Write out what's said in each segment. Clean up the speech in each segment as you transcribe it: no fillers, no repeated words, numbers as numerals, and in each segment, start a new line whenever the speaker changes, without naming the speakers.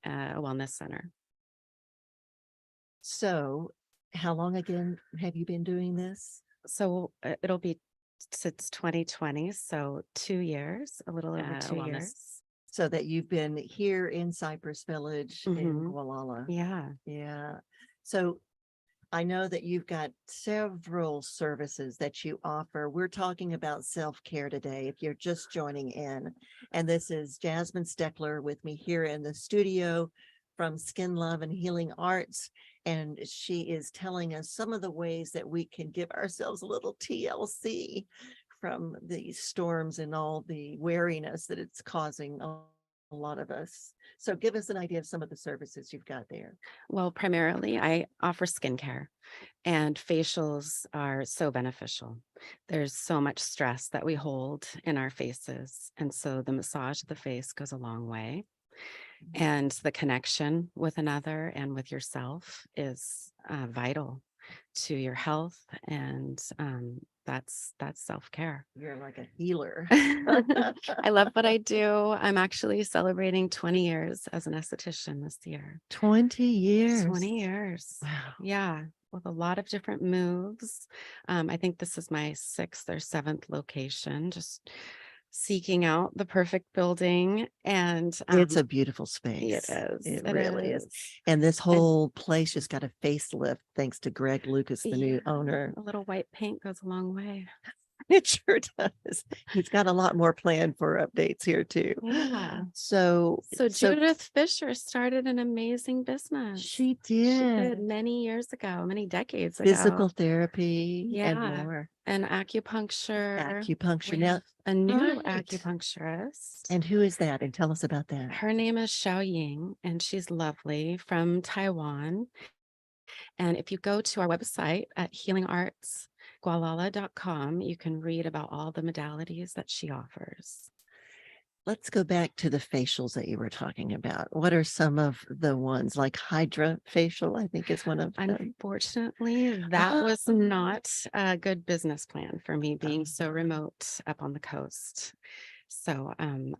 a wellness center.
So how long again have you been doing this?
So it'll be since 2020, so 2 years, a little over 2 years.
Wellness. So that you've been here in Cypress Village in
Mhm.
Gualala.
Yeah.
Yeah. So I know that you've got several services that you offer. We're talking about self-care today, if you're just joining in. And this is Jasminie Steckler with me here in the studio from Skin Love and Healing Arts. And she is telling us some of the ways that we can give ourselves a little TLC from the storms and all the wariness that it's causing a lot of us. So give us an idea of some of the services you've got there.
Well, primarily, I offer skincare, and facials are so beneficial. There's so much stress that we hold in our faces. And so the massage of the face goes a long way. And the connection with another and with yourself is vital to your health. And that's self-care.
You're like a healer.
I love what I do. I'm actually celebrating 20 years as an esthetician this year.
20 years.
20 years.
Wow.
Yeah, with a lot of different moves. I think this is my 6th or 7th location, just seeking out the perfect building. And
It's a beautiful space.
it is.
It
It
really is.
is.
And this whole place just got a facelift thanks to Greg Lucas, the new
Yeah,
owner.
a little white paint goes a long way.
It sure does. He's got a lot more planned for updates here too.
Yeah.
So
So Judith Fisher started an amazing business.
she
She did
did
many years ago, many decades
physical
ago.
therapy and
Yeah.
more.
And acupuncture.
Acupuncture.
We
Now,
have a new
right.
acupuncturist.
And who is that? And tell us about that.
Her name is Xiao Ying, and she's lovely, from Taiwan. And if you go to our website at healingartsgualala.com, you can read about all the modalities that she offers.
Let's go back to the facials that you were talking about. What are some of the ones like Hydra facial? I think is one of them.
Unfortunately, that was not a good business plan for me, being so remote up on the coast. So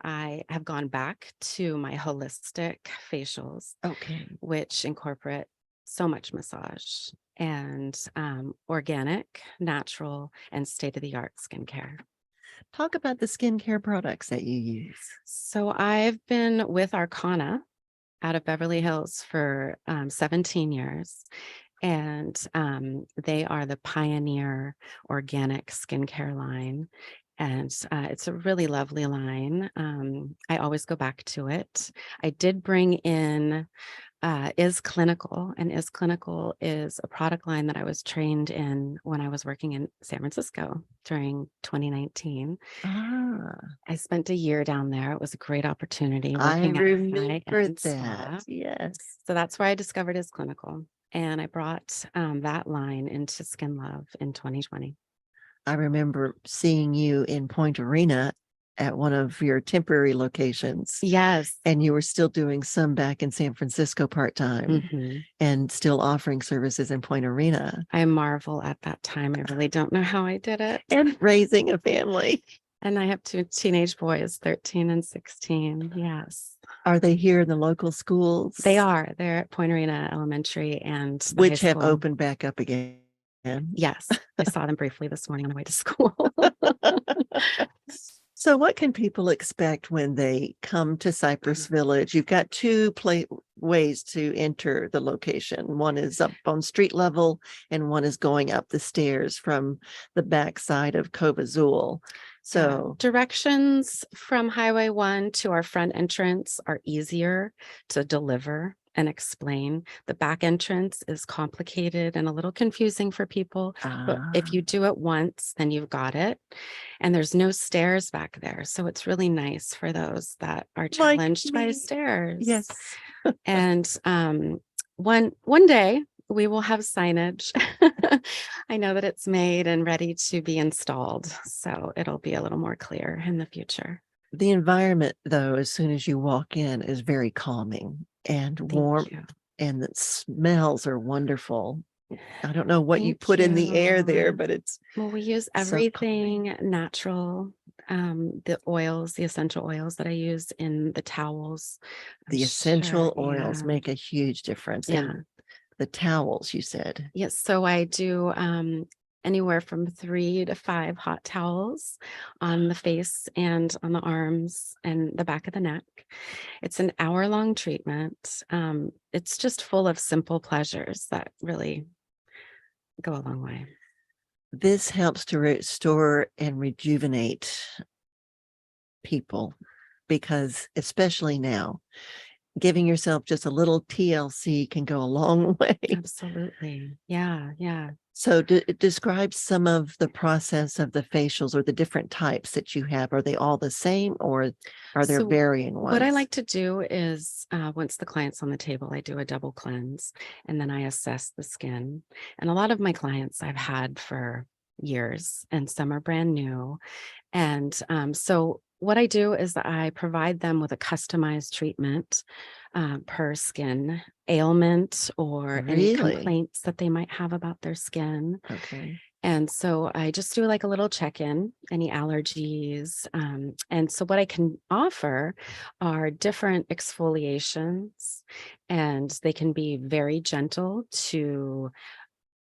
I have gone back to my holistic facials,
Okay.
which incorporate so much massage and organic, natural, and state-of-the-art skincare.
Talk about the skincare products that you use.
So I've been with Arcana out of Beverly Hills for 17 years. And they are the pioneer organic skincare line. And it's a really lovely line. I always go back to it. I did bring in Is Clinical, and Is Clinical is a product line that I was trained in when I was working in San Francisco during 2019. I spent a year down there. It was a great opportunity
I
working at
remember
and spa.
that. Yes.
So that's where I discovered Is Clinical. And I brought that line into Skin Love in 2020.
I remember seeing you in Point Arena at one of your temporary locations.
Yes.
And you were still doing some back in San Francisco part-time and still offering services in Point Arena.
I marvel at that time. I really don't know how I did it.
And raising a family.
And I have 2 teenage boys, 13 and 16. Yes.
Are they here in the local schools?
They are. They're at Point Arena Elementary and the
which
high
have
school.
opened back up again.
Yes. I saw them briefly this morning on the way to school.
So what can people expect when they come to Cypress Village? You've got 2 ways to enter the location. One is up on street level and one is going up the stairs from the backside of Cove Azul. So
directions from Highway 1 to our front entrance are easier to deliver and explain. The back entrance is complicated and a little confusing for people, but if you do it once, then you've got it. And there's no stairs back there. So it's really nice for those that are challenged by stairs.
Yes.
And one day we will have signage. I know that it's made and ready to be installed. So it'll be a little more clear in the future.
The environment, though, as soon as you walk in, is very calming and warm, and the smells are wonderful. I don't know what you put in the air there, but it's
we use everything natural. The oils, the essential oils that I use in the towels. I'm
The
sure,
essential oils
yeah,
make a huge difference.
yeah.
And the towels, you said.
Yes, so I do anywhere from 3 to 5 hot towels on the face and on the arms and the back of the neck. It's an hour-long treatment. It's just full of simple pleasures that really go a long way.
This helps to restore and rejuvenate people because, especially now, giving yourself just a little TLC can go a long way.
Absolutely. Yeah, yeah.
So describe some of the process of the facials or the different types that you have. Are they all the same or are there
So
varying
what I
ones?
like to do is once the client's on the table, I do a double cleanse and then I assess the skin. And a lot of my clients I've had for years and some are brand new. And so what I do is that I provide them with a customized treatment per skin ailment or any
Really?
complaints that they might have about their skin.
Okay.
And so I just do like a little check-in, any allergies. And so what I can offer are different exfoliations, and they can be very gentle to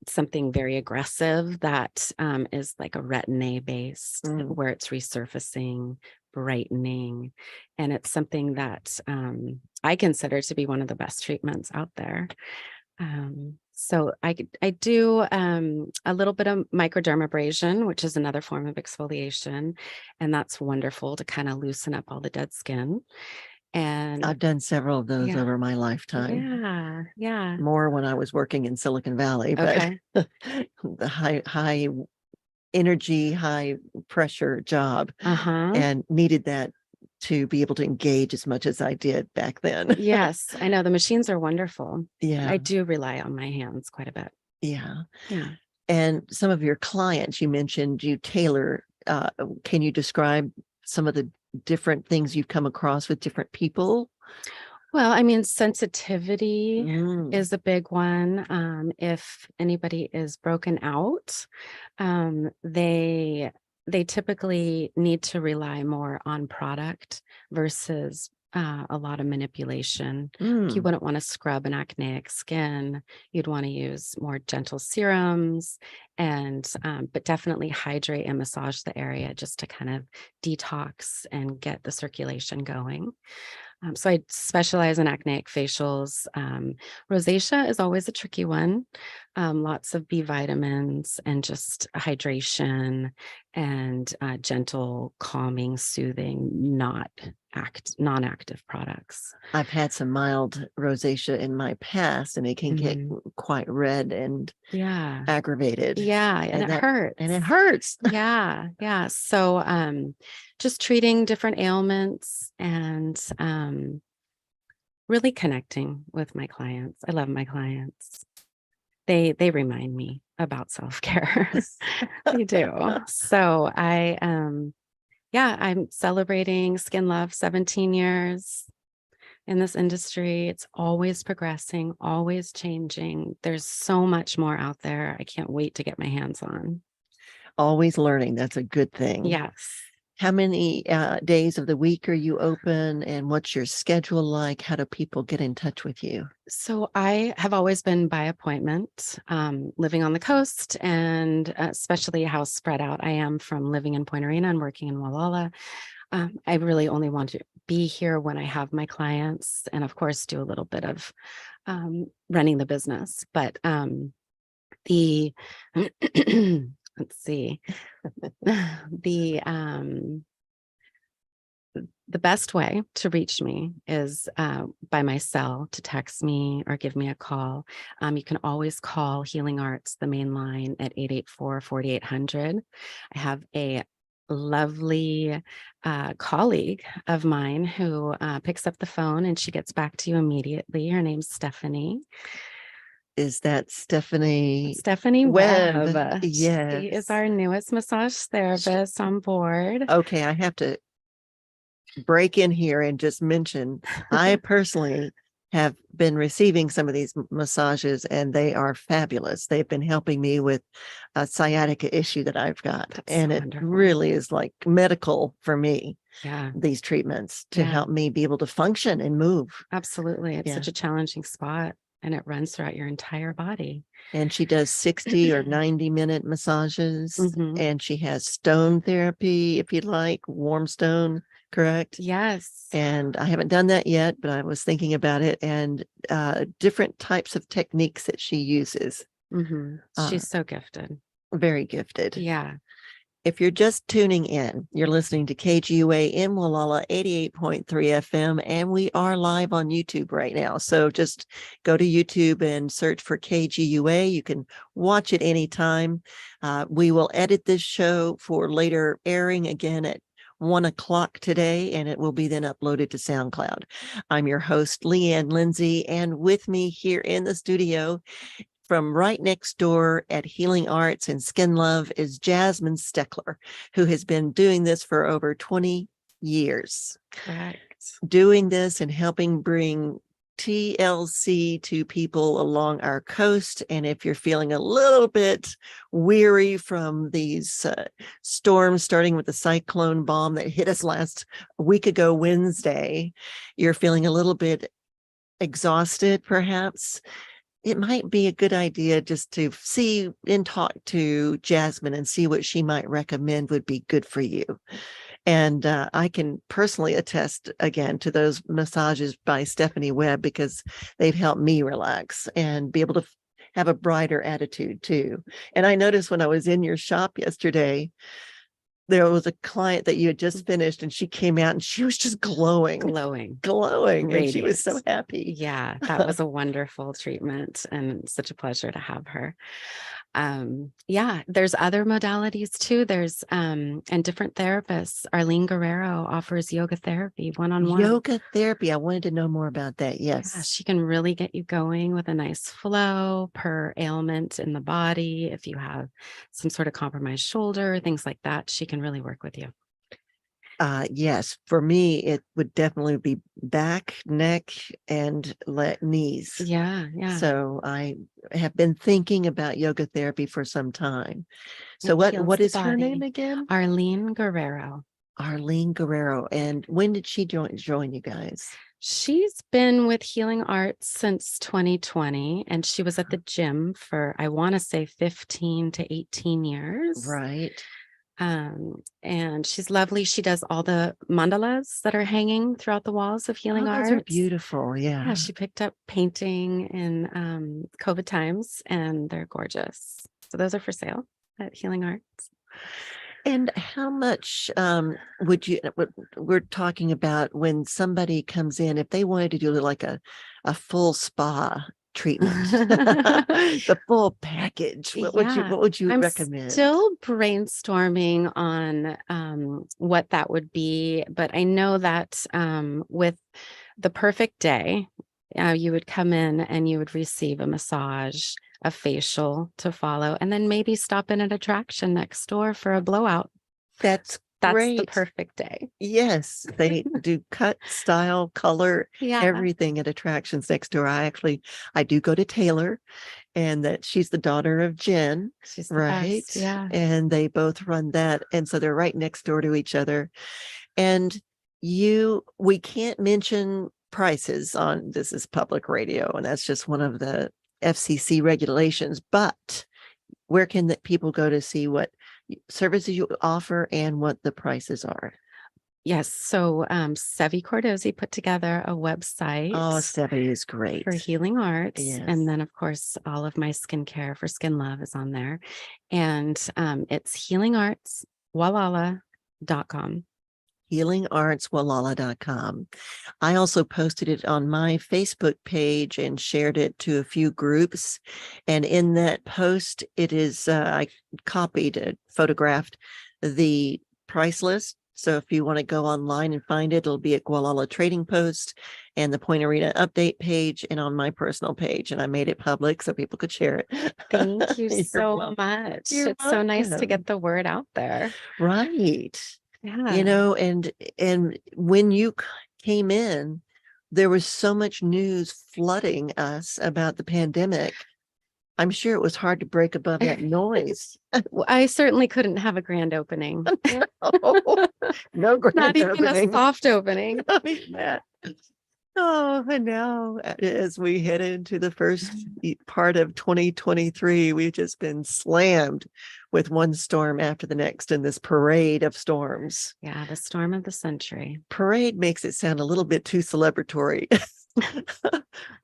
something very aggressive that is like a retin-A based,
Mm.
where it's resurfacing, brightening, and it's something that I consider to be one of the best treatments out there. So I do a little bit of microdermabrasion, which is another form of exfoliation, and that's wonderful to kind of loosen up all the dead skin. And
I've done several of those
yeah,
over my lifetime.
yeah, yeah.
More when I was working in Silicon Valley, but
Okay.
the high energy, high pressure job
Uh-huh.
and needed that to be able to engage as much as I did back then.
Yes, I know the machines are wonderful, but
Yeah.
I do rely on my hands quite a bit.
Yeah.
Yeah.
And some of your clients, you mentioned you tailor. Can you describe some of the different things you've come across with different people?
Well, I mean, sensitivity
Mm,
is a big one. If anybody is broken out, they typically need to rely more on product versus a lot of manipulation. Like you
mm.
wouldn't want to scrub an acneic skin. You'd want to use more gentle serums and but definitely hydrate and massage the area just to kind of detox and get the circulation going. So I specialize in acneic facials. Rosacea is always a tricky one. Lots of B vitamins and just hydration and gentle, calming, soothing, non-active products.
I've had some mild rosacea in my past, and it can get
Mhm.
quite red and
Yeah,
aggravated,
yeah, and it
and it
hurts.
hurts.
Yeah, yeah. So just treating different ailments and really connecting with my clients. I love my clients. They remind me about self-care. They do. So yeah, I'm celebrating Skin Love 17 years in this industry. It's always progressing, always changing. There's so much more out there. I can't wait to get my hands on.
Always learning. That's a good thing.
Yes.
How many days of the week are you open, and what's your schedule like? How do people get in touch with you?
So I have always been by appointment, living on the coast, and especially how spread out I am from living in Point Arena and working in Walla. I really only want to be here when I have my clients, and of course, do a little bit of running the business. But the let's see, the the best way to reach me is by my cell, to text me or give me a call. You can always call Healing Arts, the main line, at 884-4800. I have a lovely colleague of mine who picks up the phone and she gets back to you immediately. Her name's Stephanie.
Is that Stephanie
Stephanie
Webb?
Webb. She is
Yes.
our newest massage therapist on board.
Okay, I have to break in here and just mention I personally have been receiving some of these massages, and they are fabulous. They've been helping me with a sciatica issue that I've got.
That's
And
so
it
wonderful.
really is like medical for me,
Yeah,
these treatments to
Yeah.
help me be able to function and move.
absolutely. It's
Yeah.
such a challenging spot, and it runs throughout your entire body.
And she does 60 or 90-minute massages,
Mhm.
and she has stone therapy, if you'd like, warm stone, correct?
Yes.
And I haven't done that yet, but I was thinking about it, and different types of techniques that she uses.
Mhm.
Uh,
She's so gifted.
Very gifted.
Yeah.
If you're just tuning in, you're listening to KGUA in Wallala 88.3 FM, and we are live on YouTube right now. So just go to YouTube and search for KGUA. You can watch it anytime. We will edit this show for later airing again at 1 o'clock today, and it will be then uploaded to SoundCloud. I'm your host, Leanne Lindsay, and with me here in the studio from right next door at Healing Arts and Skin Love is Jasminie Steckler, who has been doing this for over 20 years.
Correct.
Doing this and helping bring TLC to people along our coast. And if you're feeling a little bit weary from these storms, starting with the cyclone bomb that hit us last week ago, Wednesday, you're feeling a little bit exhausted, perhaps, it might be a good idea just to see and talk to Jasmine and see what she might recommend would be good for you. And I can personally attest again to those massages by Stephanie Webb, because they've helped me relax and be able to have a brighter attitude too. And I noticed when I was in your shop yesterday, there was a client that you had just finished, and she came out and she was just glowing, and she was so
Radiant.
happy.
Yeah, that was a wonderful treatment and such a pleasure to have her. Yeah, there's other modalities too. There's and different therapists. Arlene Guerrero offers yoga therapy one-on-one.
Yoga therapy. I wanted to know more about that.
Yeah,
Yes.
she can really get you going with a nice flow per ailment in the body. If you have some sort of compromised shoulder, things like that, she can really work with you.
Yes, for me, it would definitely be back, neck, and knees.
Yeah.
So I have been thinking about yoga therapy for some time. So
It heals
what
the
is her name
body.
again?
Arlene Guerrero.
Arlene Guerrero. And when did she join you guys?
She's been with Healing Arts since 2020, and she was at the gym for, I want to say, 15 to 18 years.
Right.
And she's lovely. She does all the mandalas that are hanging throughout the walls of Healing Arts.
Those are beautiful. Yeah.
Yeah, she picked up painting in COVID times, and they're gorgeous. So those are for sale at Healing Arts.
And how much would you, we're talking about when somebody comes in, if they wanted to do like a full spa treatment, the full package, what would you recommend?
I'm still brainstorming on what that would be, but I know that with the perfect day, you would come in and you would receive a massage, a facial to follow, and then maybe stop in an attraction next door for a blowout.
That's great.
The perfect day.
Yes, they do cut, style, color, everything at attractions next door. I do go to Taylor, and that she's the daughter of Jen.
She's the
right.
best, yeah.
And they both run that. And so they're right next door to each other. And we can't mention prices on, this is public radio, and that's just one of the FCC regulations, but where can the people go to see what services you offer and what the prices are?
Yes. So Sevi Cordozi put together a website.
Oh, Sevi is great.
For Healing Arts.
Yes.
And then, of course, all of my skincare for Skin Love is on there. And it's healingartswalala.com.
healingartswalala.com. I also posted it on my Facebook page and shared it to a few groups. And in that post, it is, I photographed the price list. So if you want to go online and find it, it'll be at Gualala Trading Post and the Point Arena update page and on my personal page. And I made it public so people could share it.
Thank you so much. It's so nice to get the word out there.
Right.
Yeah.
And when you came in, there was so much news flooding us about the pandemic. I'm sure it was hard to break above that noise.
I certainly couldn't have a grand opening.
No grand
Not even
opening.
a soft opening.
Not even that. Oh, and now as we head into the first part of 2023, we've just been slammed with one storm after the next in this parade of storms.
Yeah, the storm of the century.
Parade makes it sound a little bit too celebratory.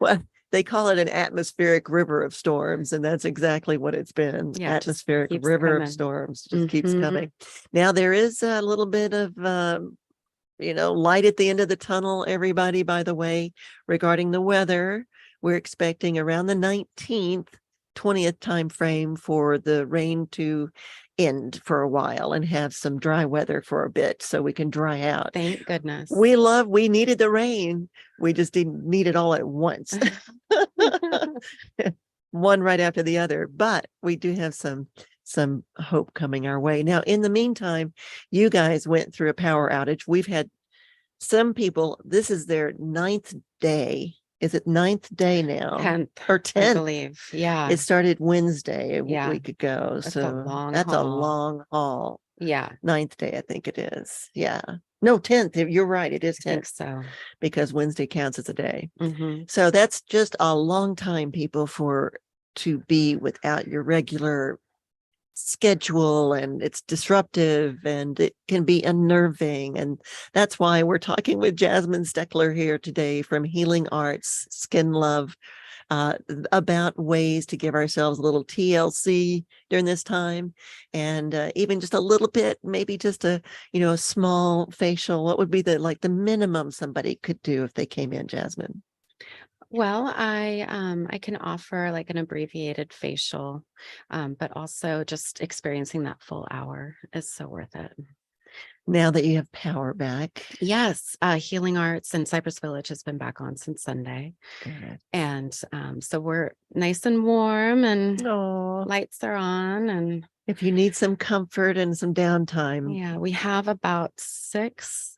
Well, they call it an atmospheric river of storms, and that's exactly what it's been.
Yeah, it just
Atmospheric
keeps
river
coming.
of storms just keeps
Mhm.
coming. Now there is a little bit of light at the end of the tunnel, everybody, by the way, regarding the weather. We're expecting around the 19th, 20th time frame for the rain to end for a while and have some dry weather for a bit so we can dry out.
Thank goodness.
We needed the rain. We just didn't need it all at once. One right after the other, but we do have some hope coming our way. Now, in the meantime, you guys went through a power outage. We've had some people, this is their 9th day. Is it 9th day now?
10th,
or
I
10th?
believe. Yeah.
It started Wednesday a
Yeah.
week ago.
That's a
So
long
that's a
haul.
long haul.
Yeah,
9th day, I think it is. Yeah. No, 10th. You're right. It is
I think
10th
so.
because Wednesday counts as a day.
Mhm.
So that's just a long time, people, to be without your regular schedule, and it's disruptive and it can be unnerving. And that's why we're talking with Jasminie Steckler here today from Healing Arts Skin Love about ways to give ourselves a little TLC during this time, and even just a little bit, maybe just a small facial. What would be the minimum somebody could do if they came in, Jasmine?
Well, I can offer like an abbreviated facial, but also just experiencing that full hour is so worth it.
Now that you have power back.
Yes, Healing Arts in Cypress Village has been back on since Sunday.
Good.
And so we're nice and warm and
Oh,
lights are on. And
if you need some comfort and some downtime.
yeah, we have about 6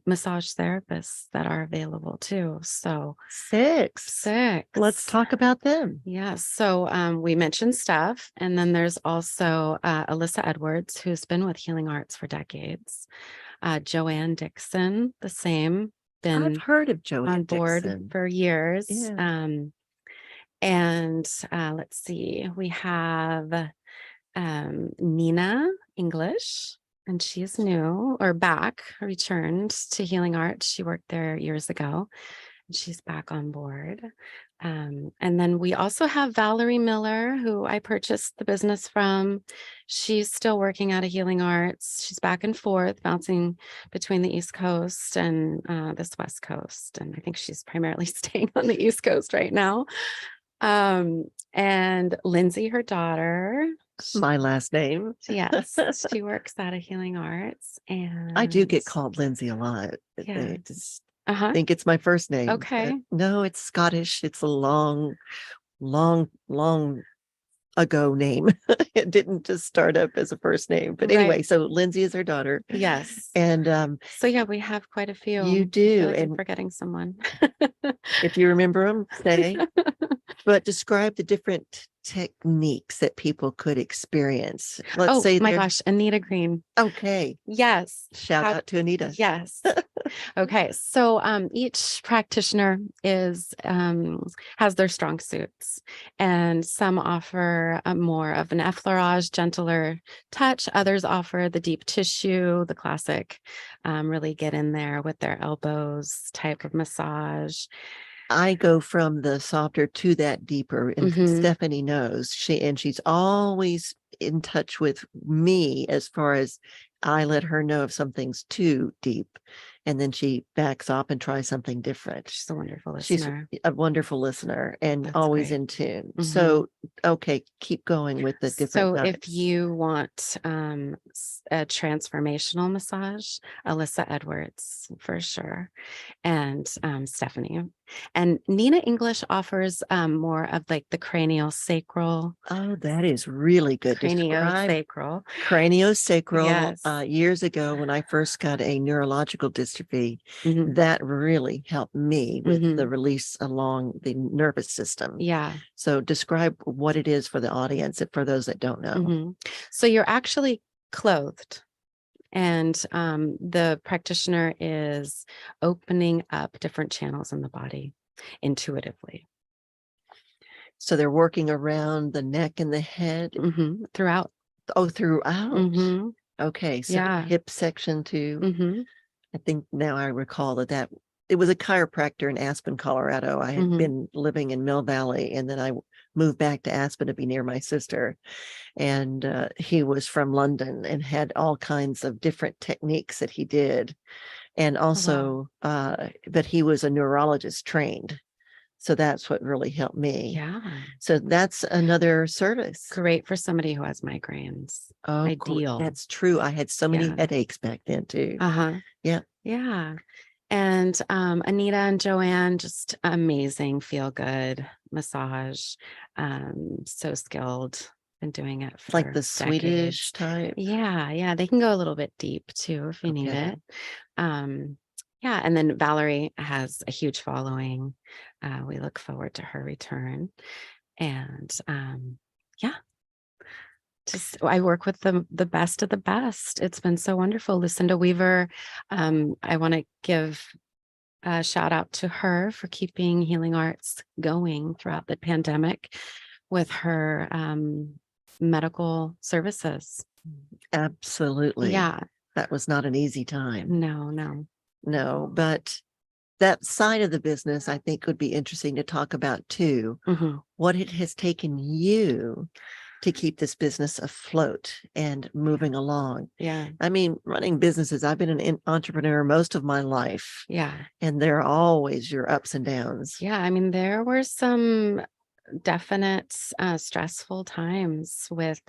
massage therapists that are available too. So
6. Let's
6.
talk about them.
Yeah. So we mentioned Steph, and then there's also Alyssa Edwards, who's been with Healing Arts for decades. Joanne Dixon, the same,
I've
been
heard of Joanne
on board
Dixon.
for years.
Yeah.
And let's see, we have Nina English, and she's new or back, returned to Healing Arts. She worked there years ago, and she's back on board. And then we also have Valerie Miller, who I purchased the business from. She's still working out of Healing Arts. She's back and forth, bouncing between the East Coast and this West Coast. And I think she's primarily staying on the East Coast right now. And Lindsay, her daughter.
My last name.
Yes, she works out of Healing Arts. And
I do get called Lindsay a lot.
Yeah.
They just
Uh-huh.
think it's my first name.
Okay.
No, it's Scottish. It's a long ago name. It didn't just start up as a first name. But anyway,
Right.
so Lindsay is her daughter.
Yes.
And
So yeah, we have quite a few.
you
I
do.
feel like I'm
And
forgetting someone.
if you remember them, say. But describe the different techniques that people could experience. Let's
Oh
say
my
they're
gosh, Anita Green.
okay.
Yes.
Shout out to Anita.
Yes. Okay. So each practitioner is has their strong suits, and some offer a more of an effleurage, gentler touch. Others offer the deep tissue, the classic, really get in there with their elbows type of massage.
I go from the softer to that deeper, and
Mhm.
Stephanie knows she's always in touch with me as far as I let her know if something's too deep, and then she backs off and tries something different.
She's a wonderful
She's
listener.
a wonderful listener and
That's
always
great.
in tune.
Mhm.
So, okay, keep going with the different
So if
types.
you want a transformational massage, Alyssa Edwards for sure, and Stephanie. And Nina English offers more of like the craniosacral.
Oh, that is really good. Describe
Craniosacral.
craniosacral.
Yes.
Years ago, when I first got a neurological dystrophy,
Mhm.
that really helped me with the
Mhm.
release along the nervous system.
Yeah.
So describe what it is for the audience and for those that don't know.
Mhm. So you're actually clothed, and the practitioner is opening up different channels in the body intuitively.
So they're working around the neck and the head.
Throughout.
Oh, throughout.
Hmm.
Okay, so
Yeah.
hip section too.
Hmm.
I think now I recall that it was a chiropractor in Aspen, Colorado. I had
Hmm.
been living in Mill Valley, and then I moved back to Aspen to be near my sister. And he was from London and had all kinds of different techniques that he did. And
Oh, wow.
also, but he was a neurologist trained. So that's what really helped me.
Yeah.
So that's another service.
Great for somebody who has migraines.
Oh,
Ideal.
that's true. I had so many
Yeah.
headaches back then too.
Uh-huh.
Yeah.
Yeah. And Anita and Joanne, just amazing, feel good massage. So skilled. Been doing it
It's like
for
the Swedish
decades.
type.
Yeah. They can go a little bit deep too if you need
Okay.
it. Um, yeah. And then Valerie has a huge following. We look forward to her return. And yeah, just I work with the best of the best. It's been so wonderful. Lucinda Weaver, I want to give a shout out to her for keeping healing arts going throughout the pandemic with her medical services.
Absolutely.
Yeah,
That was not an easy time.
no.
No, but that side of the business, I think, would be interesting to talk about too.
Hmm.
What it has taken you to keep this business afloat and moving along.
Yeah,
I mean, running businesses, I've been an entrepreneur most of my life,
yeah,
and there are always your ups and downs.
yeah. I mean, there were some definite stressful times with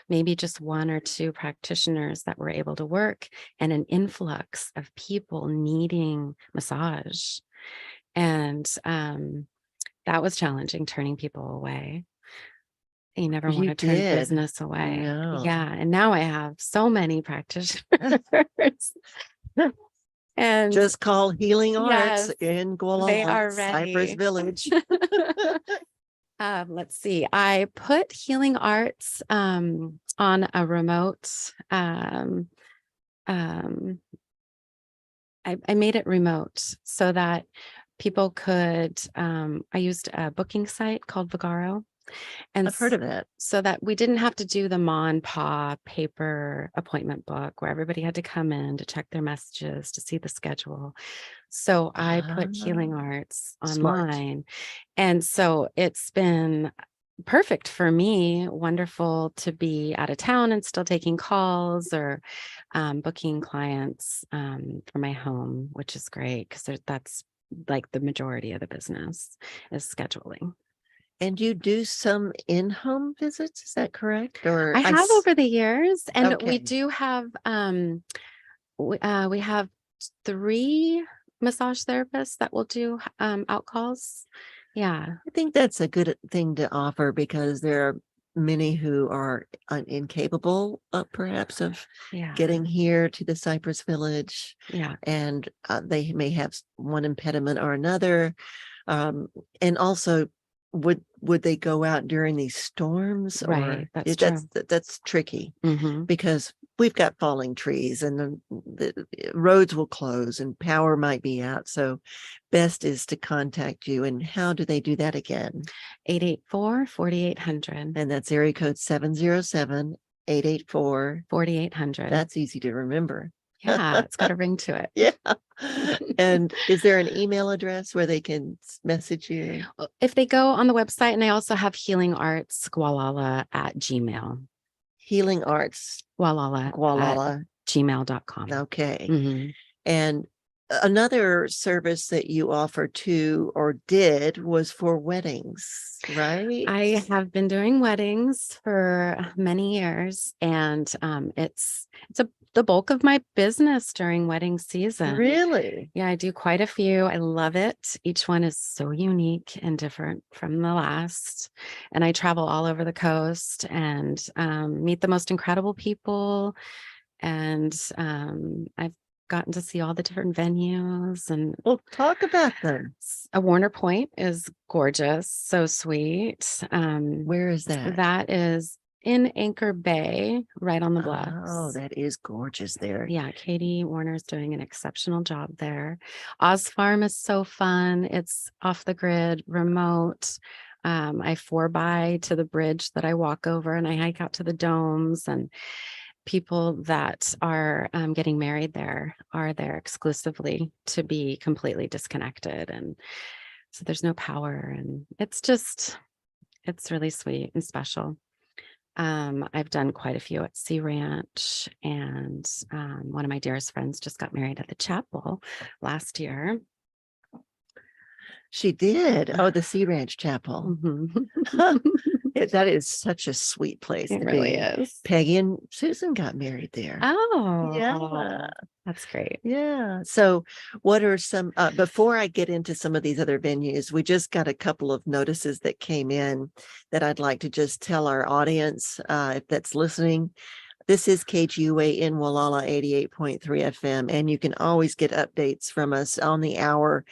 maybe just one or two practitioners that were able to work and an influx of people needing massage. And that was challenging, turning people away. You never want
You
to turn
did.
business away.
No.
Yeah. And now I have so many practitioners. And
Just call Healing Arts
yes,
in
they
Gualala,
are
Cypress
ready.
Village.
Let's see. I put healing arts on a remote. Um, I made it remote so that people could. I used a booking site called Vigaro, and
I've heard of that.
so that we didn't have to do the Ma and Pa paper appointment book where everybody had to come in to check their messages to see the schedule. So I put healing
Ah,
arts
smart.
online. And so it's been perfect for me, wonderful to be out of town and still taking calls or booking clients for my home, which is great because that's like the majority of the business is scheduling.
And you do some in-home visits, is that correct? Or
I have over the years, and we
okay.
do have we have 3 massage therapists that will do out calls. Yeah.
I think that's a good thing to offer because there are many who are incapable perhaps of
Yeah.
getting here to the Cypress Village,
Yeah.
and they may have one impediment or another. Um, and also, would they go out during these storms,
Right.
or
That's true.
that's tricky
Hmm.
because we've got falling trees and the roads will close and power might be out. So best is to contact you. And how do they do that again?
884-4800.
And that's area code 707-884.
4800.
That's easy to remember.
Yeah, it's got a ring to it.
Yeah. And is there an email address where they can message you?
If they go on the website, and I also have healing arts gualala at Gmail.
Healing Arts
Gualala at
Gualala.
gmail.com.
Okay.
Mm-hmm.
And another service that you offer to or did was for weddings, right?
I have been doing weddings for many years, and it's the bulk of my business during wedding season.
Really?
Yeah, I do quite a few. I love it. Each one is so unique and different from the last. And I travel all over the coast and meet the most incredible people. And I've gotten to see all the different venues, and
Well, talk about them.
a Warner Point is gorgeous, so sweet.
Where is that?
That is in Anchor Bay, right on the
Oh,
bluffs.
that is gorgeous there.
Yeah, Katie Warner's doing an exceptional job there. Oz Farm is so fun. It's off the grid, remote. I 4x to the bridge that I walk over, and I hike out to the domes, and people that are getting married there are there exclusively to be completely disconnected. And so there's no power, and it's really sweet and special. I've done quite a few at Sea Ranch, and one of my dearest friends just got married at the chapel last year.
She did. Oh, the Sea Ranch Chapel.
Mhm.
That is such a sweet place
It
to
really
be.
is.
Peggy and Susan got married there.
Oh,
Yeah.
that's great.
Yeah. So what are some, before I get into some of these other venues, we just got a couple of notices that came in that I'd like to just tell our audience, if that's listening. This is KGUA in Wallala 88.3 FM, and you can always get updates from us on the hour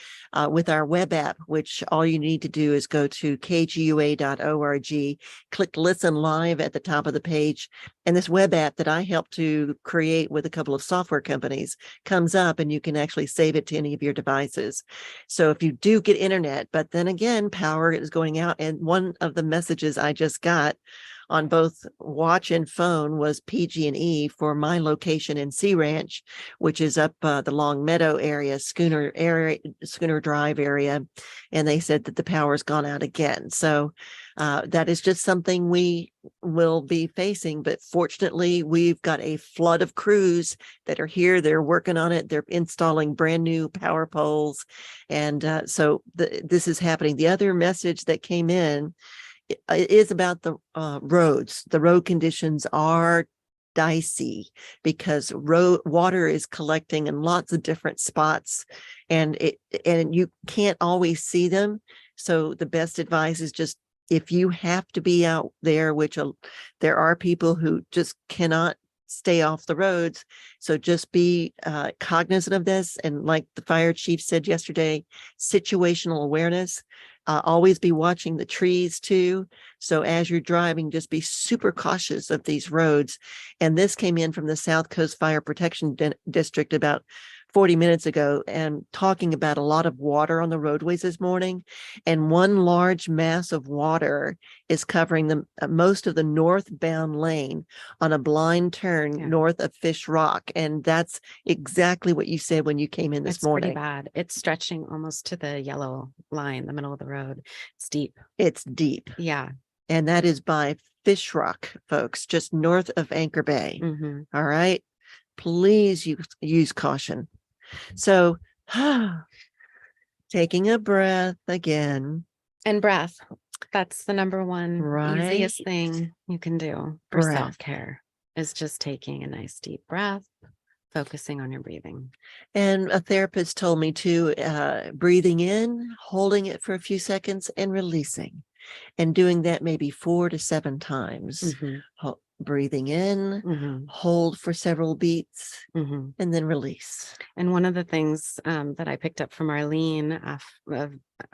with our web app, which all you need to do is go to kgua.org, click listen live at the top of the page, and this web app that I helped to create with a couple of software companies comes up, and you can actually save it to any of your devices. So if you do get internet, but then again, power is going out, and one of the messages I just got on both watch and phone was PG&E for my location in Sea Ranch, which is up the Long Meadow area, Schooner Drive area. And they said that the power's gone out again. So that is just something we will be facing. But fortunately, we've got a flood of crews that are here. They're working on it. They're installing brand new power poles. And so this is happening. The other message that came in is about the roads. The road conditions are dicey because water is collecting in lots of different spots, and you can't always see them. So the best advice is just, if you have to be out there, which there are people who just cannot stay off the roads. So just be cognizant of this. And like the fire chief said yesterday, situational awareness. Always be watching the trees too. So as you're driving, just be super cautious of these roads. And this came in from the South Coast Fire Protection District about 40 minutes ago, and talking about a lot of water on the roadways this morning. And one large mass of water is covering the most of the northbound lane on a blind turn north of Fish Rock. And that's exactly what you said when you came in this morning.
It's pretty bad. It's stretching almost to the yellow line, the middle of the road. It's deep.
It's deep.
Yeah.
And that is by Fish Rock, folks, just north of Anchor Bay.
Mm-hmm.
All right. Please use caution. So taking a breath again.
And breath. That's the number one easiest
Right.
thing you can do for
Breath.
self-care, is just taking a nice deep breath, focusing on your breathing.
And a therapist told me to breathing in, holding it for a few seconds, and releasing, and doing that maybe 4 to 7 times.
Mm-hmm.
Breathing in,
Mm-hmm.
hold for several beats,
Mm-hmm.
and then release.
And one of the things that I picked up from Arlene,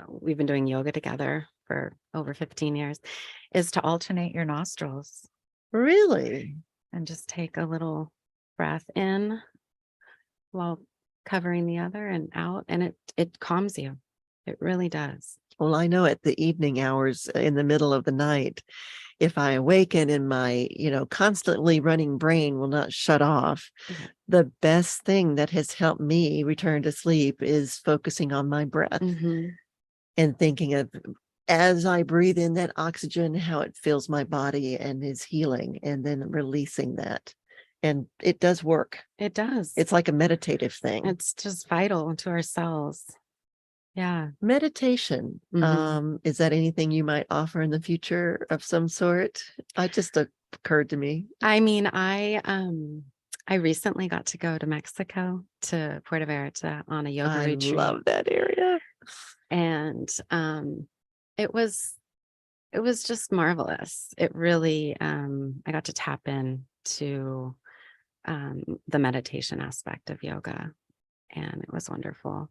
we've been doing yoga together for over 15 years, is to alternate your nostrils.
Really?
And just take a little breath in while covering the other, and out, and it calms you. It really does.
Well, I know at the evening hours in the middle of the night, if I awaken and my, constantly running brain will not shut off, the best thing that has helped me return to sleep is focusing on my breath.
Mm-hmm.
And thinking of, as I breathe in that oxygen, how it fills my body and is healing, and then releasing that. And it does work.
It does.
It's like a meditative thing.
It's just vital to our cells. Yeah.
Meditation.
Mm-hmm.
Is that anything you might offer in the future of some sort? It just occurred to me.
I mean, I recently got to go to Mexico, to Puerto Vallarta, on a yoga retreat.
I love that area.
And it was just marvelous. It really, I got to tap in to the meditation aspect of yoga, and it was wonderful.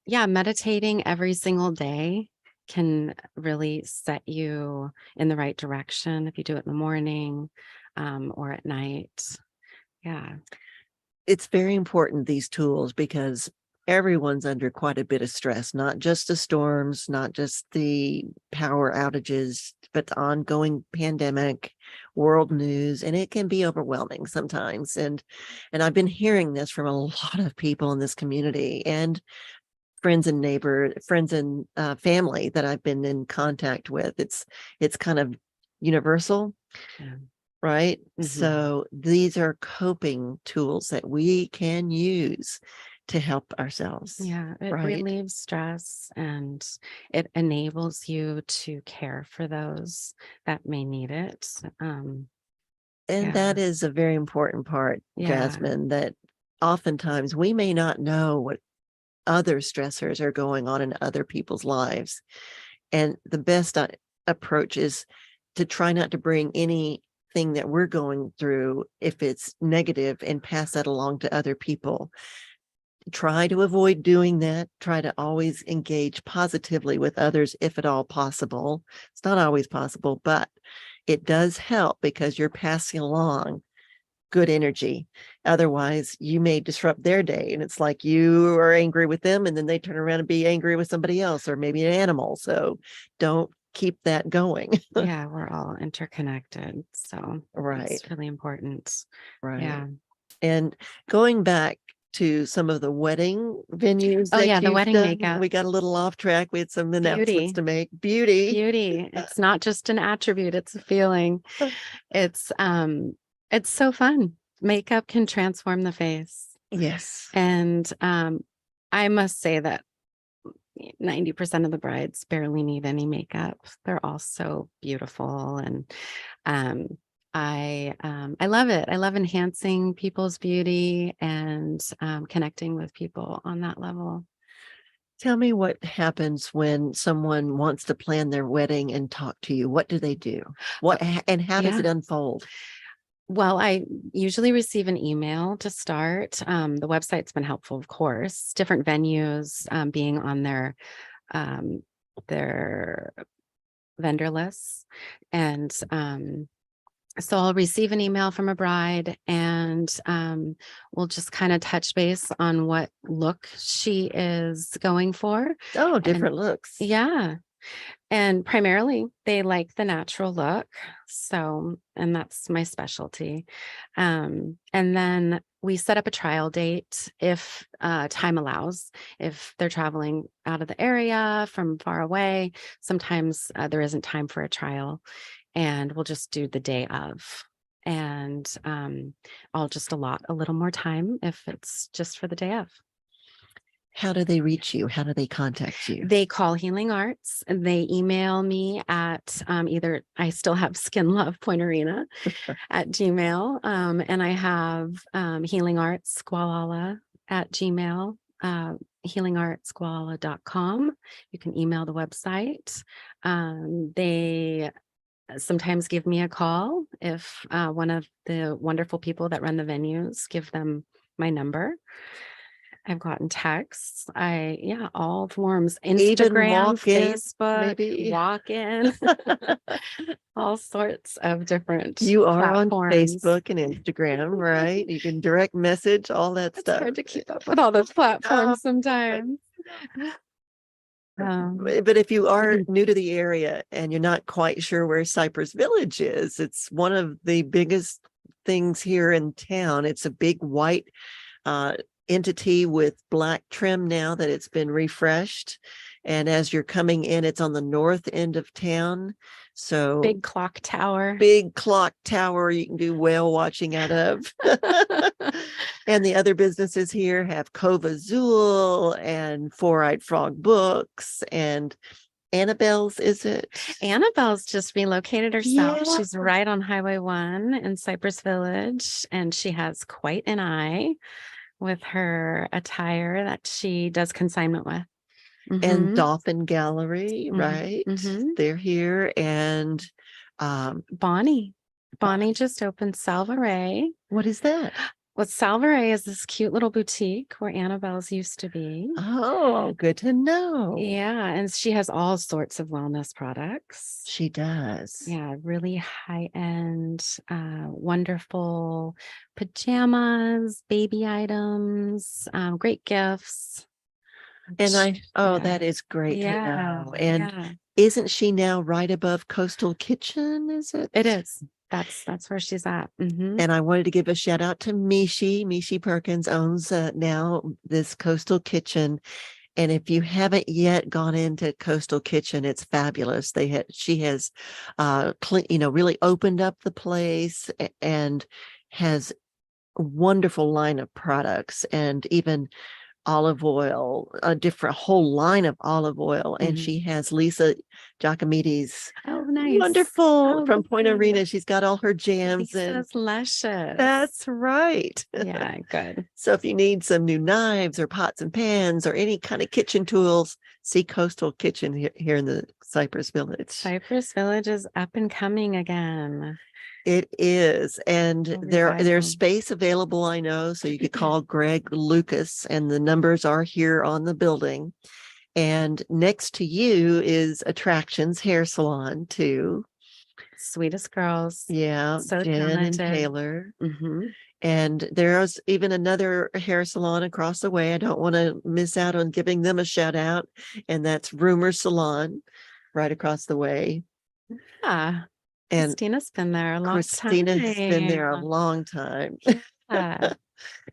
Yeah, meditating every single day can really set you in the right direction if you do it in the morning, or at night. Yeah.
It's very important, these tools, because everyone's under quite a bit of stress, not just the storms, not just the power outages, but the ongoing pandemic, world news, and it can be overwhelming sometimes. And I've been hearing this from a lot of people in this community, and friends and family that I've been in contact with. It's kind of universal,
Yeah.
right?
Mhm.
So these are coping tools that we can use to help ourselves.
Yeah, it
right?
relieves stress and it enables you to care for those that may need it.
And
Yeah.
that is a very important part,
Yeah.
Jasmine, that oftentimes we may not know what other stressors are going on in other people's lives. And the best approach is to try not to bring anything that we're going through, if it's negative, and pass that along to other people. Try to avoid doing that. Try to always engage positively with others if at all possible. It's not always possible, but it does help because you're passing along good energy. Otherwise, you may disrupt their day. And it's like you are angry with them, and then they turn around and be angry with somebody else, or maybe an animal. So don't keep that going.
Yeah, we're all interconnected. So
Right.
it's really important.
Right.
Yeah.
And going back to some of the wedding venues
Oh,
that
yeah, the
you've
wedding
done,
makeup.
we got a little off track. We had some announcements
Beauty.
to make. Beauty.
Beauty. It's not just an attribute, it's a feeling. It's so fun. Makeup can transform the face.
Yes.
And I must say that 90% of the brides barely need any makeup. They're all so beautiful, and I love it. I love enhancing people's beauty and connecting with people on that level.
Tell me what happens when someone wants to plan their wedding and talk to you. What do they do? And how does
Yeah.
it unfold?
Well, I usually receive an email to start. The website's been helpful, of course. Different venues being on their vendor lists, and so I'll receive an email from a bride, and we'll just kind of touch base on what look she is going for.
Oh,
And
different looks.
yeah. And primarily they like the natural look. So, and that's my specialty. And then we set up a trial date if time allows. If they're traveling out of the area from far away, sometimes there isn't time for a trial, and we'll just do the day of. And I'll just allot a little more time if it's just for the day of.
How do they reach you? How do they contact you?
They call Healing Arts, and they email me at either I still have Skin Love Pointerina at Gmail, and I have Healing Arts Squalala at Gmail, healingartsqualala.com. You can email the website. They sometimes give me a call if one of the wonderful people that run the venues give them my number. I've gotten texts. All forms,
Even
Instagram,
walk-in,
Facebook,
maybe?
walk-in, all sorts of different
You are on
platforms.
Facebook and Instagram, right? You can direct message, all that
It's
stuff.
hard to keep up with all those platforms sometimes.
But if you are new to the area and you're not quite sure where Cypress Village is, it's one of the biggest things here in town. It's a big white entity with black trim now that it's been refreshed. And as you're coming in, it's on the north end of town. So
big clock tower
you can do whale watching out of. And the other businesses here have Cove Azul and Four-Eyed Frog Books and Annabelle's, is it?
Annabelle's just relocated herself.
Yeah.
She's right on Highway 1 in Cypress Village, and she has quite an eye with her attire that she does consignment with.
And Dolphin Gallery, right?
Mhm.
They're here. And
Bonnie. Bonnie just opened Salvaray.
What is that?
Well, Salvaray is this cute little boutique where Annabelle's used to be.
Oh, good to know.
Yeah, and she has all sorts of wellness products.
She does.
Yeah, really high-end, wonderful pajamas, baby items, great gifts.
And
Yeah.
that is great to
Yeah,
know. And
yeah.
isn't she now right above Coastal Kitchen? Is it?
It is. That's where she's at. Mhm.
And I wanted to give a shout out to Mishi. Mishi Perkins owns now this Coastal Kitchen. And if you haven't yet gone into Coastal Kitchen, it's fabulous. She has, really opened up the place and has a wonderful line of products and even olive oil, a different whole line of olive oil. And
Mhm.
she has Lisa Giacomitti's
Oh, nice.
wonderful
Oh,
from Point
good.
Arena. She's got all her jams and
Lisa's luscious.
that's right.
Yeah, good.
So if you need some new knives or pots and pans or any kind of kitchen tools, see Coastal Kitchen here in the Cypress Village.
Cypress Village is up and coming again.
It is. And
A
there's
revival.
space available, I know. So you could call Greg Lucas and the numbers are here on the building. And next to you is Attractions Hair Salon too.
Sweetest girls.
Yeah,
So
Jen and
talented.
Taylor.
Mhm.
And there's even another hair salon across the way. I don't want to miss out on giving them a shout out. And that's Rumor Salon right across the way.
Yeah.
And
Christina's been there a long
Christina has been there a
time.
long time.
Yeah.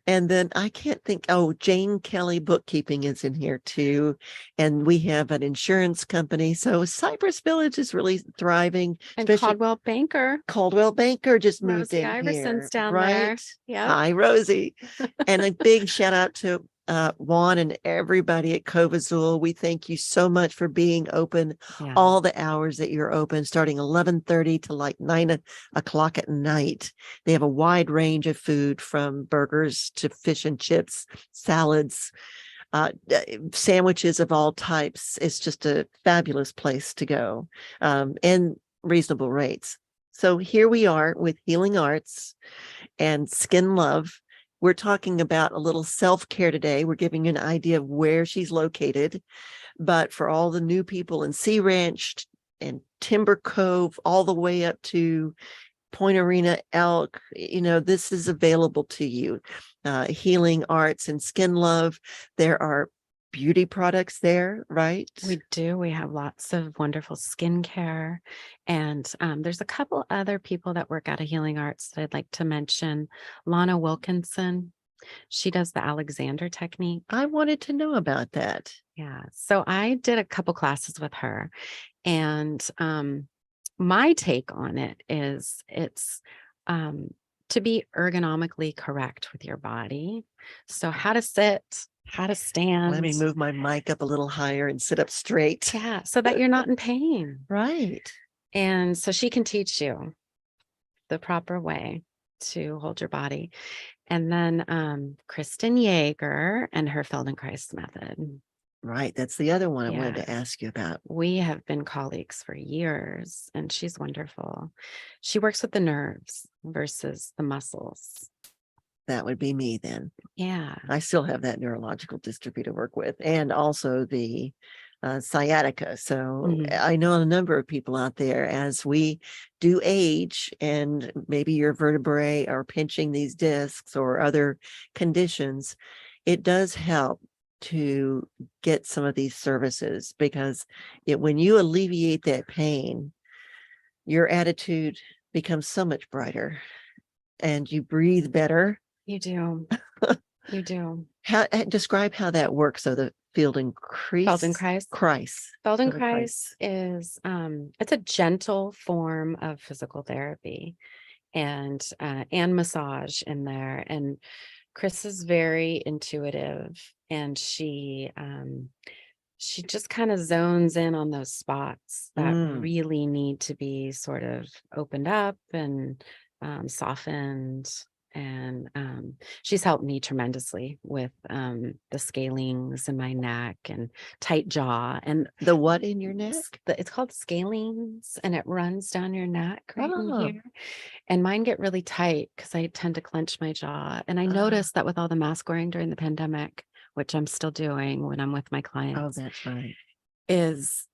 And then I can't think, Jane Kelly Bookkeeping is in here too. And we have an insurance company. So Cypress Village is really thriving.
And
Especially
Caldwell Banker
just moved
Rosie
in
Iverson's
here,
down
right?
there. Yeah.
Hi, Rosie. And a big shout out to Juan and everybody at Covazul. We thank you so much for being open
Yeah.
all the hours that you're open, starting 11:30 to like 9 o'clock at night. They have a wide range of food from burgers to fish and chips, salads, sandwiches of all types. It's just a fabulous place to go, and reasonable rates. So here we are with Healing Arts and Skin Love. We're talking about a little self-care today. We're giving you an idea of where she's located. But for all the new people in Sea Ranch and Timber Cove, all the way up to Point Arena, Elk, this is available to you. Healing Arts and Skin Love. There are beauty products there, right?
We do. We have lots of wonderful skincare. And there's a couple other people that work out of Healing Arts that I'd like to mention. Lana Wilkinson. She does the Alexander technique.
I wanted to know about that.
Yeah. So I did a couple classes with her. And my take on it is it's to be ergonomically correct with your body. So how to sit, how to stand.
Let me move my mic up a little higher and sit up straight.
Yeah, so that you're not in pain.
Right.
And so she can teach you the proper way to hold your body. And then Kristen Yeager and her Feldenkrais method.
Right. That's the other one I wanted
Yeah.
to ask you about.
We have been colleagues for years, and she's wonderful. She works with the nerves versus the muscles.
That would be me then.
Yeah.
I still have that neurological dystrophy to work with, and also the sciatica. So
Mhm.
I know a number of people out there as we do age, and maybe your vertebrae are pinching these discs or other conditions. It does help to get some of these services because when you alleviate that pain, your attitude becomes so much brighter and you breathe better.
You do. You do.
Describe how that works. So the
Feldenkrais.
Kreis.
Feldenkrais is it's a gentle form of physical therapy and massage in there. And Chris is very intuitive, and she just kind of zones in on those spots that really need to be sort of opened up and softened. And she's helped me tremendously with the scalings in my neck and tight jaw. And
The what in your neck?
it's called scalings, and it runs down your neck right in
Oh.
here. And mine get really tight because I tend to clench my jaw. And I noticed that with all the mask wearing during the pandemic, which I'm still doing when I'm with my
Oh,
clients,
that's right.
is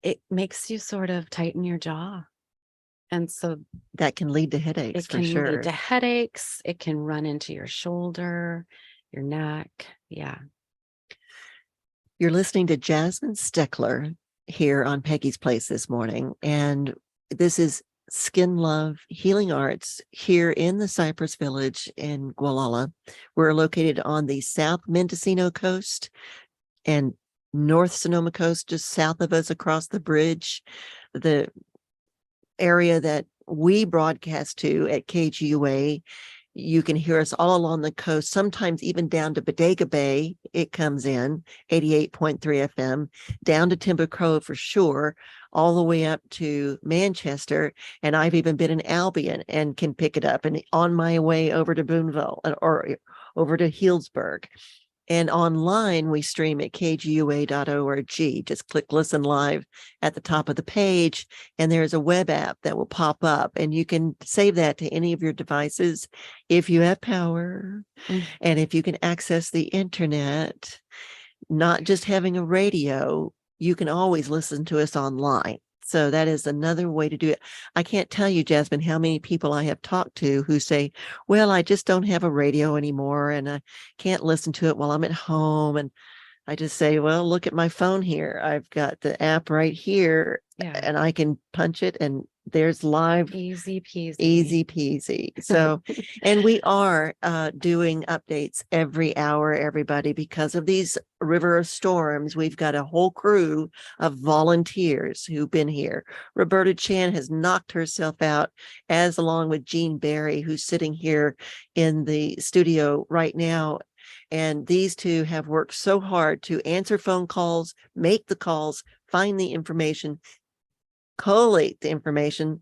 it makes you sort of tighten your jaw. And so
That can lead to headaches
it
for
can
sure.
lead to headaches. It can run into your shoulder, your neck. Yeah.
You're listening to Jasmine Steckler here on Peggy's Place this morning. And this is Skin Love Healing Arts here in the Cypress Village in Gualala. We're located on the South Mendocino coast and North Sonoma coast, just south of us across the bridge. The area that we broadcast to at KGUA, you can hear us all along the coast, sometimes even down to Bodega Bay. It comes in 88.3 FM, down to Timber Cove for sure, all the way up to Manchester. And I've even been in Albion and can pick it up, and on my way over to Boonville or over to Healdsburg. And online, we stream at kgua.org. Just click listen live at the top of the page, and there's a web app that will pop up, and you can save that to any of your devices if you have power and if you can access the internet. Not just having a radio, you can always listen to us online. So that is another way to do it. I can't tell you, Jasmine, how many people I have talked to who say, well, I just don't have a radio anymore and I can't listen to it while I'm at home. And I just say, well, look at my phone here. I've got the app right here and I can punch it and there's live.
Easy peasy.
Easy peasy. So, and we are doing updates every hour, everybody, because of these river of storms. We've got a whole crew of volunteers who've been here. Roberta Chan has knocked herself out, as along with Jean Barry, who's sitting here in the studio right now. And these two have worked so hard to answer phone calls, make the calls, find the information, collate the information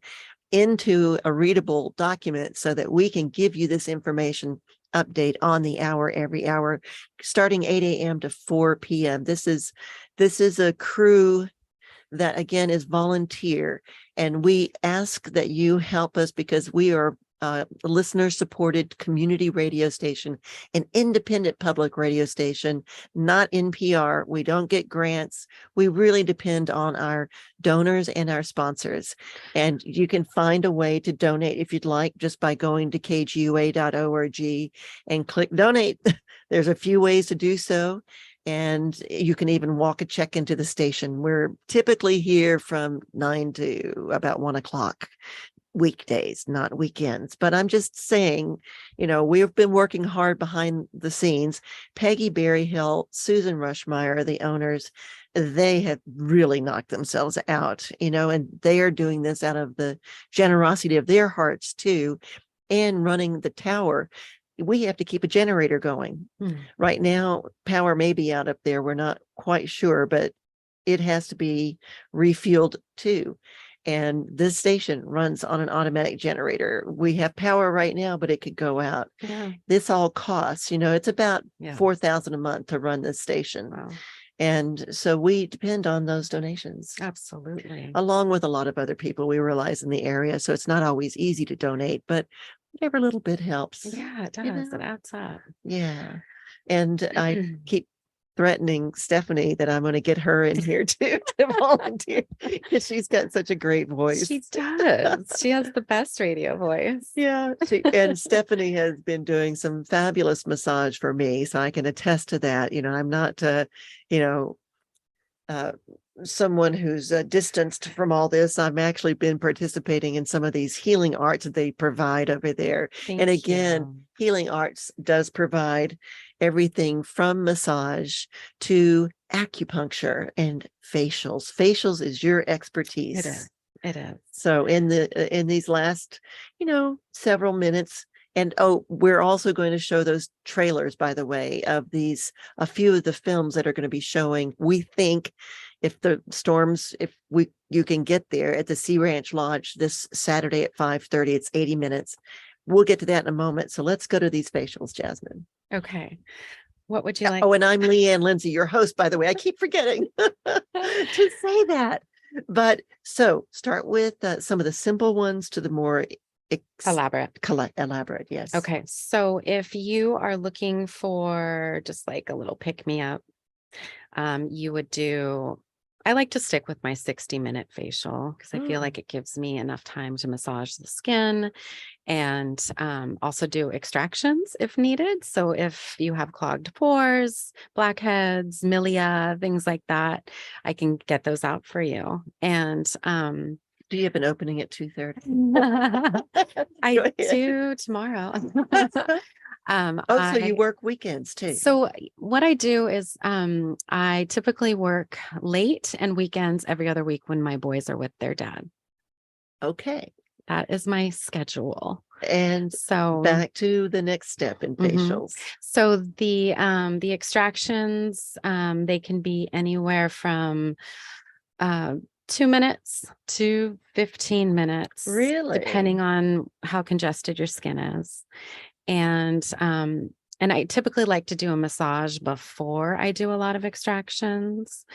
into a readable document so that we can give you this information update on the hour, every hour, starting 8 a.m. to 4 p.m. This is a crew that, again, is volunteer. And we ask that you help us because we are a listener-supported community radio station, an independent public radio station, not NPR. We don't get grants. We really depend on our donors and our sponsors. And you can find a way to donate if you'd like, just by going to kgua.org and click donate. There's a few ways to do so. And you can even walk a check into the station. We're typically here from 9 to about 1 o'clock. Weekdays, not weekends. But I'm just saying, we've been working hard behind the scenes. Peggy Berryhill, Susan Rushmeyer, the owners, they have really knocked themselves out, and they are doing this out of the generosity of their hearts too, and running the tower. We have to keep a generator going. Right now, power may be out up there. We're not quite sure, but it has to be refueled too. And this station runs on an automatic generator. We have power right now, but it could go out.
Yeah.
This all costs, it's about $4,000 a month to run this station.
Wow.
And so we depend on those donations.
Absolutely.
Along with a lot of other people we realize in the area. So it's not always easy to donate, but whatever little bit helps.
Yeah, it does. It adds up.
Yeah. And I keep threatening Stephanie that I'm going to get her in here too to volunteer because she's got such a great voice.
She does. She has the best radio voice.
Yeah. And Stephanie has been doing some fabulous massage for me, so I can attest to that. I'm not, someone who's distanced from all this. I've actually been participating in some of these healing arts that they provide over there. And again, healing arts does provide everything from massage to acupuncture and facials. Facials is your expertise.
It is. It is.
So in these last, several minutes, and we're also going to show those trailers, by the way, of a few of the films that are going to be showing. We think if the storms, you can get there at the Sea Ranch Lodge this Saturday at 5:30, it's 80 minutes. we'll get to that in a moment. So let's go to these facials, Jasmine.
Okay. What would you like?
Oh, and I'm Leanne Lindsay, your host, by the way. I keep forgetting to say that. But so start with some of the simple ones to the more
Elaborate.
Elaborate, yes.
Okay. So if you are looking for just like a little pick me up, you would do, I like to stick with my 60-minute facial because I feel like it gives me enough time to massage the skin and also do extractions if needed. So if you have clogged pores, blackheads, milia, things like that, I can get those out for you. And
do you have an opening at 2:30?
I do tomorrow.
So you work weekends too.
So what I do is I typically work late and weekends every other week when my boys are with their dad.
Okay.
That is my schedule.
And so back to the next step in facials.
So the extractions, they can be anywhere from 2 minutes to 15 minutes.
Really?
Depending on how congested your skin is. And I typically like to do a massage before I do a lot of extractions.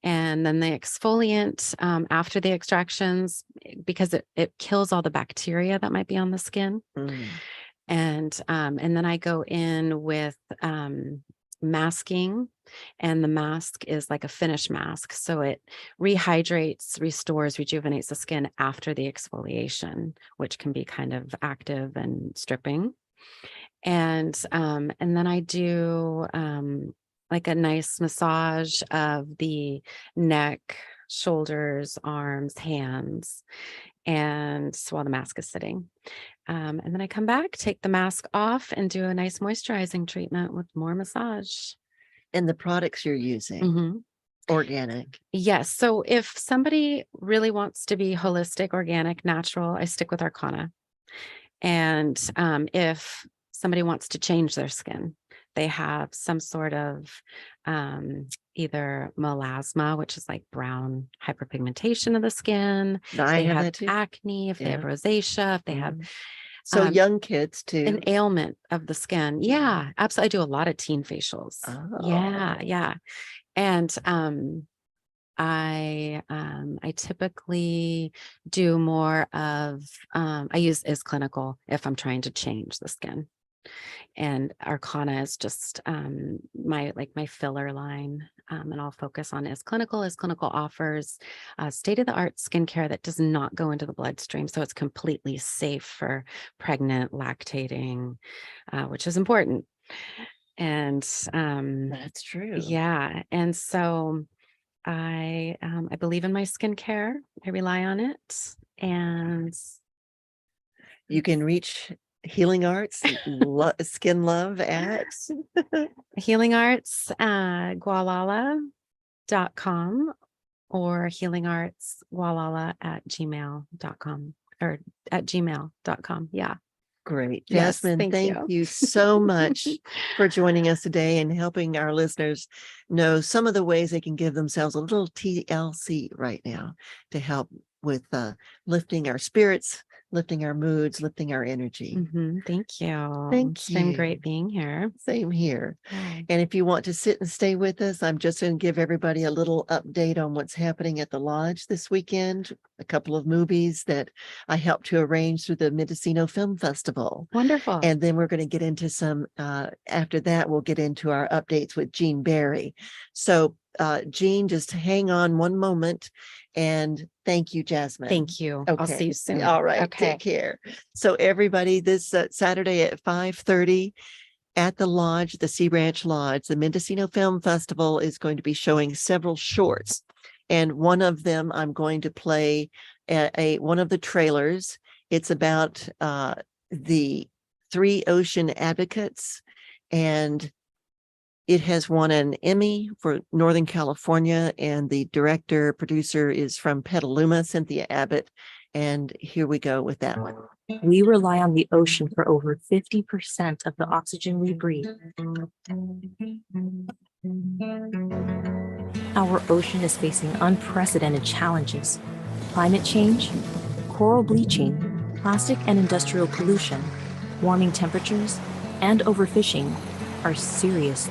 And then the exfoliant after the extractions, because it kills all the bacteria that might be on the skin. And then I go in with masking, and the mask is like a finish mask. So it rehydrates, restores, rejuvenates the skin after the exfoliation, which can be kind of active and stripping. And then I do like a nice massage of the neck, shoulders, arms, hands, and while the mask is sitting. And then I come back, take the mask off, and do a nice moisturizing treatment with more massage.
And the products you're using, organic?
Yes. So if somebody really wants to be holistic, organic, natural, I stick with Arcana. And if somebody wants to change their skin, they have some sort of either melasma, which is like brown hyperpigmentation of the skin. They have acne, if they have rosacea, if they have
young kids too.
An ailment of the skin. Yeah, absolutely. I do a lot of teen facials. Yeah. And I typically do more of I use Is Clinical if I'm trying to change the skin. And Arcana is just my filler line. And I'll focus on Is Clinical. Is Clinical offers state-of-the-art skincare that does not go into the bloodstream. So it's completely safe for pregnant, lactating, which is important. And
that's true.
Yeah. And so I believe in my skincare. I rely on it. And
you can reach Healing Arts Skin Love at
Healing Arts Gualala.com or healingartsgualala@gmail.com or at gmail.com. Yeah.
Great. Jasmine,
yes,
thank you so much for joining us today and helping our listeners know some of the ways they can give themselves a little TLC right now to help with lifting our spirits, lifting our moods, lifting our energy.
Thank you.
Thank you.
It's been great being here.
Same here. And if you want to sit and stay with us, I'm just going to give everybody a little update on what's happening at the Lodge this weekend. A couple of movies that I helped to arrange through the Mendocino Film Festival.
Wonderful.
And then we're going to get into some, after that, we'll get into our updates with Jean Barry. So Jean, just hang on one moment. And thank you, Jasmine.
Thank you. Okay. I'll see you soon.
All right. Okay. Take care. So everybody, this Saturday at 5:30 at the Lodge, the Sea Ranch Lodge, the Mendocino Film Festival is going to be showing several shorts. And one of them, I'm going to play one of the trailers. It's about the Three Ocean Advocates, and it has won an Emmy for Northern California, and the director, producer is from Petaluma, Cynthia Abbott. And here we go with that one.
We rely on the ocean for over 50% of the oxygen we breathe. Our ocean is facing unprecedented challenges: climate change, coral bleaching, plastic and industrial pollution, warming temperatures, and overfishing are serious